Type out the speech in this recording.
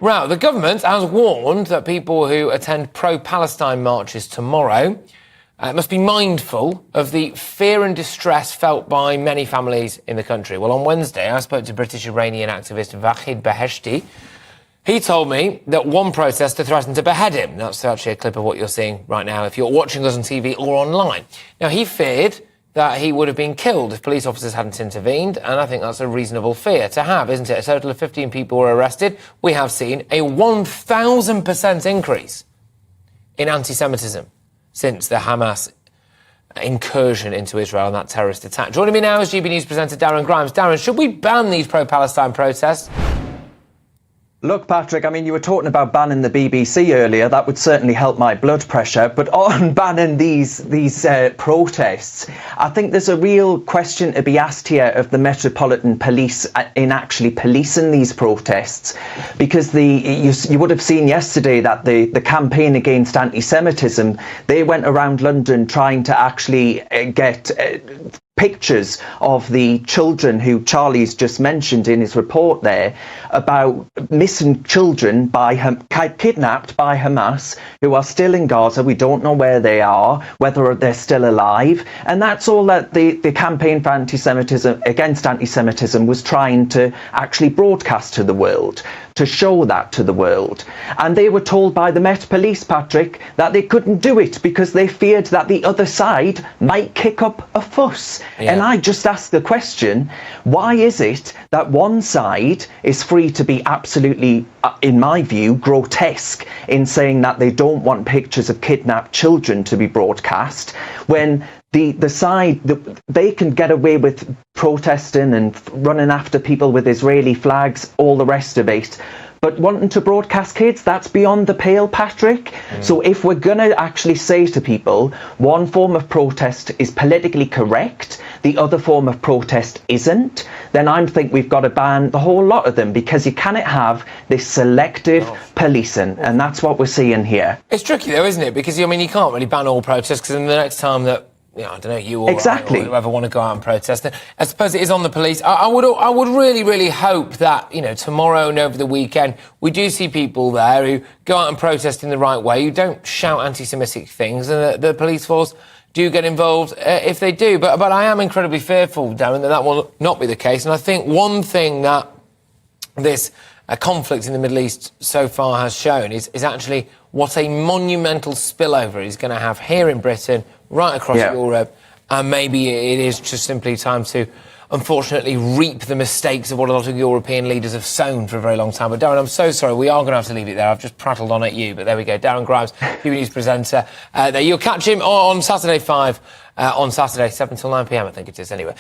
Well, the government has warned that people who attend pro-Palestine marches tomorrow must be mindful of the fear and distress felt by many families in the country. Well, on Wednesday, I spoke to British-Iranian activist Wahid Beheshti. He told me that one protester threatened to behead him. That's actually a clip of what you're seeing right now if you're watching us on TV or online. Now, he feared that he would have been killed if police officers hadn't intervened, and I think that's a reasonable fear to have, isn't it? A total of 15 people were arrested. We have seen a 1,000% increase in anti-Semitism since the Hamas incursion into Israel and that terrorist attack. Joining me now is GB News presenter Darren Grimes. Darren, should we ban these pro-Palestine protests? Look, Patrick, I mean, you were talking about banning the BBC earlier. That would certainly help my blood pressure. But on banning these protests, I think there's a real question to be asked here of the Metropolitan Police in actually policing these protests. Because you would have seen yesterday that the campaign against anti-Semitism, they went around London trying to actually get pictures of the children who Charlie's just mentioned in his report there about missing children kidnapped by Hamas who are still in Gaza. We don't know where they are, whether they're still alive. And that's all that the campaign for anti-Semitism, against anti-Semitism, was trying to actually broadcast to the world, to show that to the world. And they were told by the Met Police, Patrick, that they couldn't do it because they feared that the other side might kick up a fuss. Yeah. And I just asked the question, why is it that one side is free to be absolutely, in my view, grotesque in saying that they don't want pictures of kidnapped children to be broadcast, when the side, they can get away with protesting and running after people with Israeli flags, all the rest of it. But wanting to broadcast kids, that's beyond the pale, Patrick. So if we're going to actually say to people, one form of protest is politically correct, the other form of protest isn't, then I think we've got to ban the whole lot of them, because you cannot have this selective policing, and that's what we're seeing here. It's tricky though, isn't it? Because, I mean, you can't really ban all protests, because then the next time that, I don't know, you or exactly. I or whoever want to go out and protest. I suppose it is on the police. I would really, really hope that, tomorrow and over the weekend, we do see people there who go out and protest in the right way, who don't shout anti-Semitic things, and the police force do get involved if they do. But I am incredibly fearful, Darren, that will not be the case. And I think one thing that this conflict in the Middle East so far has shown is actually what a monumental spillover is going to have here in Britain, right across Europe, and maybe it is just simply time to, unfortunately, reap the mistakes of what a lot of European leaders have sown for a very long time. But Darren, I'm so sorry, we are going to have to leave it there. I've just prattled on at you, but there we go. Darren Grimes, TV News presenter. There, you'll catch him on Saturday 5, on Saturday 7 till 9 p.m, I think it is, anyway.